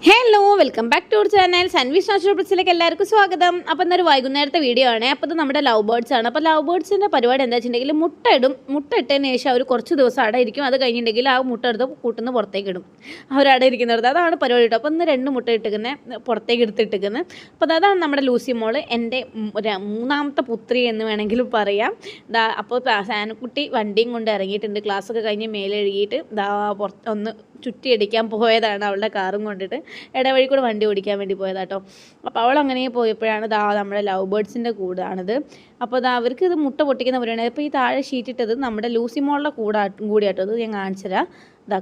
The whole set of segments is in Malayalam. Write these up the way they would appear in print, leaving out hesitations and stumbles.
Hello welcome back to our channel സൻവിഷ് നാച്ചുറൽ ബ്രിഡ്സിലേക്ക് എല്ലാവർക്കും സ്വാഗതം. അപ്പോൾ ഇന്നൊരു വൈകുന്നേരത്തെ വീഡിയോ ആണ്. അപ്പോൾ ഇത് നമ്മുടെ ലവ് ബേർഡ്സ് ആണ്. അപ്പോൾ ലവ് ബേർഡ്സിൻ്റെ പരിപാടി എന്താ വെച്ചിട്ടുണ്ടെങ്കിൽ മുട്ട ഇട്ടതിന് ശേഷം അവർ കുറച്ച് ദിവസം അവിടെ ഇരിക്കും. അത് കഴിഞ്ഞിട്ടുണ്ടെങ്കിൽ ആ മുട്ട എടുത്ത് കൂട്ടുന്ന പുറത്തേക്ക് ഇടും. അവരവിടെ ഇരിക്കുന്നത് അതാണ് പരിപാടി കേട്ടോ. അപ്പോൾ ഇന്ന് 2 മുട്ട ഇട്ടിരിക്കുന്നത് പുറത്തേക്ക് എടുത്തിട്ടിരിക്കുന്നത്. അപ്പോൾ അതാണ് നമ്മുടെ ലൂസി മോള്, എൻ്റെ മൂന്നാമത്തെ പുത്രി എന്ന് വേണമെങ്കിലും പറയാം. അപ്പോൾ സാനക്കുട്ടി വണ്ടിയും കൊണ്ട് ഇറങ്ങിയിട്ടുണ്ട്. ക്ലാസ്സൊക്കെ കഴിഞ്ഞ് മേലെഴുകിയിട്ട് ഒന്ന് ചുറ്റിയടിക്കാൻ പോയതാണ് അവളുടെ കാറും കൊണ്ടിട്ട്. ഇടവഴി കൂടെ വണ്ടി ഓടിക്കാൻ വേണ്ടി പോയതാട്ടോ. അപ്പോൾ അവൾ അങ്ങനെ പോയപ്പോഴാണ് നമ്മുടെ ലവ് ബേർഡ്സിൻ്റെ കൂടാണിത്. അപ്പോൾ അവർക്ക് ഇത് മുട്ട പൊട്ടിക്കുന്ന പരിപാടിയാണ്. അപ്പോൾ ഈ താഴെ ഷീറ്റ് ഇട്ടത് നമ്മുടെ ലൂസി മോളുടെ കൂടിയാട്ടോ. ഇത് ഞാൻ കാണിച്ചുതരാം.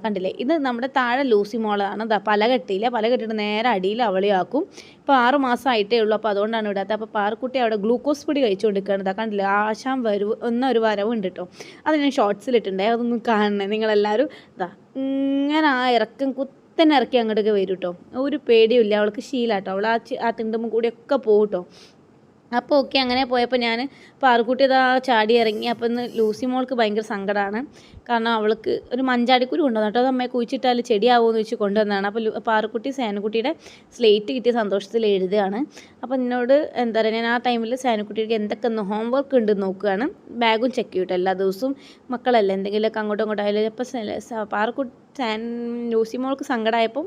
കണ്ടില്ലേ, ഇത് നമ്മുടെ താഴെ ലൂസി മോളാണ്. പല കെട്ടിയിട്ട് നേരെ അടിയിൽ അവളെ ആക്കും. ഇപ്പോൾ 6 മാസം ആയിട്ടേ ഉള്ളൂ. അപ്പോൾ അതുകൊണ്ടാണ് ഇടാത്തത്. അപ്പോൾ പാറക്കുട്ടി അവിടെ ഗ്ലൂക്കോസ് പൊടി കഴിച്ചുകൊണ്ടിരിക്കുകയാണ്. കണ്ടില്ലേ, ആശാൻ ഒരു വരവുണ്ട് കേട്ടോ. അത് ഞാൻ ഷോർട്സിലിട്ടുണ്ടേ, അതൊന്നും കാണണേ നിങ്ങളെല്ലാവരും. ഇങ്ങനെ ആ ഇറക്കം കുത്തനെ ഇറക്കി അങ്ങോട്ടൊക്കെ വരും കേട്ടോ. ഒരു പേടിയില്ല, അവൾക്ക് ശീലമാട്ടോ. അവൾ ആ തിണ്ടുമ്പോൾ കൂടിയൊക്കെ പോകും കേട്ടോ. അപ്പോൾ ഓക്കെ, അങ്ങനെ പോയപ്പോൾ ഞാൻ പാറക്കുട്ടി ചാടി ഇറങ്ങി. അപ്പോൾ ഇന്ന് ലൂസി മോൾക്ക് ഭയങ്കര സങ്കടമാണ്. കാരണം അവൾക്ക് ഒരു മഞ്ചാടിക്കുരു കൊണ്ടുവന്നു കേട്ടോ. അത് അമ്മയെ കുഴിച്ചിട്ടാൽ ചെടിയാവുമെന്ന് വെച്ച് കൊണ്ടുവന്നതാണ്. അപ്പോൾ പാറക്കുട്ടി സേനക്കുട്ടിയുടെ സ്ലേറ്റ് കിട്ടിയ സന്തോഷത്തിൽ എഴുതുകയാണ്. അപ്പോൾ എന്നോട് എന്താ പറയുക, ഞാൻ ആ ടൈമിൽ സേനക്കുട്ടിക്ക് എന്തൊക്കെ ഹോംവർക്ക് ഉണ്ടെന്ന് നോക്കുകയാണ്. ബാഗും ചെക്ക് ചെയ്യട്ടോ എല്ലാ ദിവസവും. മക്കളല്ലേ, എന്തെങ്കിലുമൊക്കെ അങ്ങോട്ടും ആയാലും. അപ്പോൾ ലൂസി മോൾക്ക് സങ്കടമായപ്പം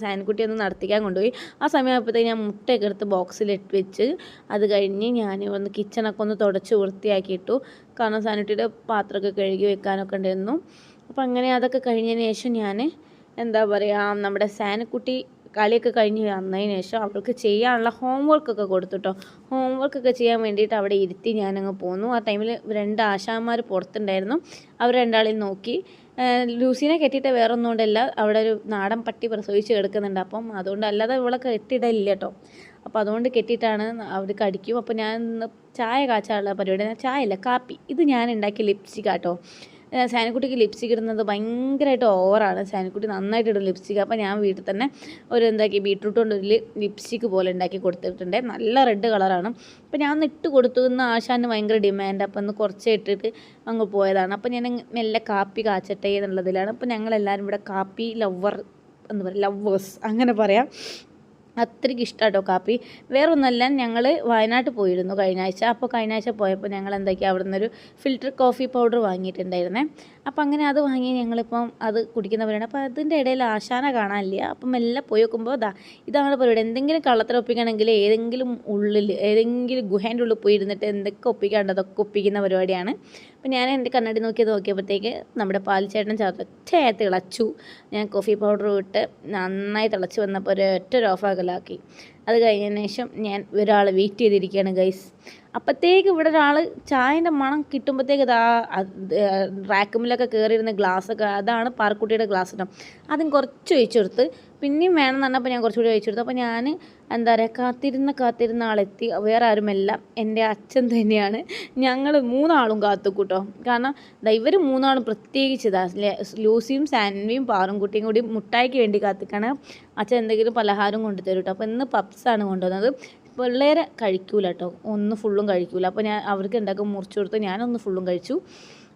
സേനക്കുട്ടി ഒന്ന് നടത്തിക്കാൻ കൊണ്ടുപോയി. ആ സമയമായപ്പോഴത്തേക്ക് ഞാൻ മുട്ടയൊക്കെ എടുത്ത് ബോക്സിലിട്ട് വെച്ച് അത് കഴിഞ്ഞ് ഞാൻ ഒന്ന് കിച്ചണൊക്കെ ഒന്ന് തുടച്ച് വൃത്തിയാക്കിയിട്ടു. കാരണം സാനിറ്റിയുടെ പാത്രമൊക്കെ കഴുകി വെക്കാനൊക്കെ ഉണ്ടായിരുന്നു. അപ്പോൾ അങ്ങനെ അതൊക്കെ കഴിഞ്ഞതിന് ശേഷം ഞാൻ എന്താ പറയുക, നമ്മുടെ സാനക്കുട്ടി കളിയൊക്കെ കഴിഞ്ഞ് വന്നതിന് ശേഷം അവൾക്ക് ചെയ്യാനുള്ള ഹോംവർക്കൊക്കെ കൊടുത്തുട്ടോ. ഹോംവർക്കൊക്കെ ചെയ്യാൻ വേണ്ടിയിട്ട് അവിടെ ഇരുത്തി ഞാനങ്ങ് പോന്നു. ആ ടൈമിൽ 2 ആശാന്മാർ പുറത്തുണ്ടായിരുന്നു. അവർ രണ്ടാളെയും നോക്കി. ലൂസിനെ കെട്ടിയിട്ട് വേറെ ഒന്നും കൊണ്ടല്ല, അവിടെ ഒരു നാടൻ പട്ടി പ്രസവിച്ച് കിടക്കുന്നുണ്ട്. അപ്പം അതുകൊണ്ട് അല്ലാതെ ഇവളെ കെട്ടിയിടയില്ല കേട്ടോ. അപ്പോൾ അതുകൊണ്ട് കെട്ടിയിട്ടാണ് അവർ കടിക്കും. അപ്പോൾ ഞാൻ ചായ കാച്ചാനുള്ള പരിപാടി, ചായ അല്ല കാപ്പി. ഇത് ഞാൻ ഉണ്ടാക്കിയ ലിപ്സ്റ്റിക് കേട്ടോ. സാനിക്കുട്ടിക്ക് ലിപ്സ്റ്റിക് ഇടുന്നത് ഭയങ്കരമായിട്ട് ഓവറാണ്. സാനിക്കുട്ടി നന്നായിട്ട് ഇടും ലിപ്സ്റ്റിക്. അപ്പോൾ ഞാൻ വീട്ടിൽ തന്നെ ബീട്രൂട്ട് കൊണ്ട് ഒരു ലിപ്സ്റ്റിക് പോലെ ഉണ്ടാക്കി കൊടുത്തിട്ടുണ്ട്. നല്ല റെഡ് കളറാണ്. അപ്പോൾ ഞാൻ ഒന്ന് ഇട്ട് കൊടുത്തു. ഇന്ന് ആശാന് ഭയങ്കര ഡിമാൻഡ്. അപ്പോൾ ഒന്ന് കുറച്ച് ഇട്ടിട്ട് അങ്ങ് പോയതാണ്. അപ്പോൾ ഞാൻ മെല്ലെ കാപ്പി കാച്ചട്ടെ എന്നുള്ളതിലാണ്. അപ്പോൾ ഞങ്ങളെല്ലാവരും ഇവിടെ കാപ്പി ലവേഴ്സ് അങ്ങനെ പറയാം. അത്രയ്ക്ക് ഇഷ്ടമാട്ടോ കാപ്പി. വേറെ ഒന്നുമല്ല, ഞങ്ങൾ വയനാട്ടിൽ പോയിരുന്നു കഴിഞ്ഞ ആഴ്ച. അപ്പോൾ കഴിഞ്ഞ ആഴ്ച പോയപ്പോൾ ഞങ്ങൾ അവിടെ നിന്നൊരു ഫിൽറ്റർ കോഫി പൗഡർ വാങ്ങിയിട്ടുണ്ടായിരുന്നേ. അപ്പോൾ അങ്ങനെ അത് വാങ്ങി ഞങ്ങളിപ്പം അത് കുടിക്കുന്നവരാണ്. അപ്പോൾ അതിൻ്റെ ഇടയിൽ ആശാന കാണാനില്ല. അപ്പം മെല്ലെ പോയി നോക്കുമ്പോൾ ഇതാണ് പരിപാടി. എന്തെങ്കിലും കള്ളത്തരം ഒപ്പിക്കണമെങ്കിൽ ഏതെങ്കിലും ഗുഹേൻ്റെ ഉള്ളിൽ പോയി ഇരുന്നിട്ട് എന്തൊക്കെ ഒപ്പിക്കാണ്ട് അതൊക്കെ ഒപ്പിക്കുന്ന പരിപാടിയാണ്. അപ്പോൾ ഞാൻ എൻ്റെ കണ്ണാടി നോക്കിയപ്പോഴത്തേക്ക് നമ്മുടെ പാൽച്ചേട്ടൻ ഒറ്റയായി തിളച്ചു. ഞാൻ കോഫി പൗഡർ ഇട്ട് നന്നായി തിളച്ച് വന്നപ്പോൾ ഒരൊറ്റ ഓഫാക്കലാക്കി. അത് കഴിഞ്ഞതിന് ശേഷം ഞാൻ ഒരാൾ വെയിറ്റ് ചെയ്തിരിക്കുകയാണ് ഗൈസ്. അപ്പോഴത്തേക്ക് ഇവിടെ ഒരാൾ ചായൻ്റെ മണം കിട്ടുമ്പോഴത്തേക്ക് റാക്കുമിലൊക്കെ കയറിയിരുന്ന ഗ്ലാസ്സൊക്കെ, അതാണ് പാറക്കുട്ടിയുടെ ഗ്ലാസ് കേട്ടോ. അതും കുറച്ച് ഒഴിച്ചു കൊടുത്ത്, പിന്നെയും വേണമെന്ന് പറഞ്ഞപ്പോൾ ഞാൻ കുറച്ചുകൂടി ഒഴിച്ചു കൊടുത്തു. അപ്പോൾ ഞാൻ എന്താ പറയുക, കാത്തിരുന്ന ആളെത്തി. വേറെ ആരുമല്ല, എൻ്റെ അച്ഛൻ തന്നെയാണ്. ഞങ്ങൾ 3 ആളും കാത്തുക്കൂട്ടോ. കാരണം ഇവർ 3 ആളും പ്രത്യേകിച്ച് ലൂസിയും സാൻവിയും പാറുംകുട്ടിയും കൂടി മുട്ടായിക്ക് വേണ്ടി കാത്തിക്കാണ്. അച്ഛൻ എന്തെങ്കിലും പലഹാരം കൊണ്ടുതരും കേട്ടോ. അപ്പോൾ ഇന്ന് പപ്സാണ് കൊണ്ടുവന്നത്. പിള്ളേരെ കഴിക്കൂല കേട്ടോ, ഒന്ന് ഫുള്ളും കഴിക്കൂല. അപ്പോൾ ഞാൻ അവർക്ക് ഉണ്ടാക്കും മുറിച്ച് കൊടുത്ത് ഞാനൊന്ന് ഫുള്ളും കഴിച്ചു.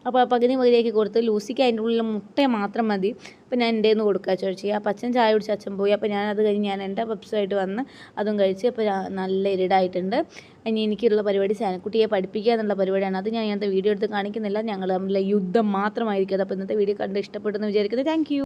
അപ്പോൾ പകുതിയാക്കി കൊടുത്ത് ലൂസിക്ക് അതിൻ്റെ ഉള്ളിൽ മുട്ട മാത്രം മതി. അപ്പോൾ ഞാൻ എൻ്റെ നിന്ന് കൊടുക്കുക ചോദിച്ചു. അപ്പോൾ അച്ഛൻ ചായ കുടിച്ച് അച്ഛൻ പോയി. അപ്പോൾ അത് കഴിഞ്ഞ് ഞാൻ എൻ്റെ പപ്സായിട്ട് വന്ന് അതും കഴിച്ച്. അപ്പോൾ നല്ല ഇരിടായിട്ടുണ്ട്. ഇനി എനിക്കുള്ള പരിപാടി സാനക്കുട്ടിയെ പഠിപ്പിക്കുക എന്നുള്ള പരിപാടിയാണ്. അത് ഞാൻ ഇങ്ങനത്തെ വീഡിയോ എടുത്ത് കാണിക്കുന്നില്ല. ഞങ്ങൾ തമ്മിലുള്ള യുദ്ധം മാത്രമായിരിക്കും. അപ്പോൾ ഇന്നത്തെ വീഡിയോ കണ്ട് ഇഷ്ടപ്പെട്ടെന്ന് വിചാരിക്കുന്നത്. Thank you.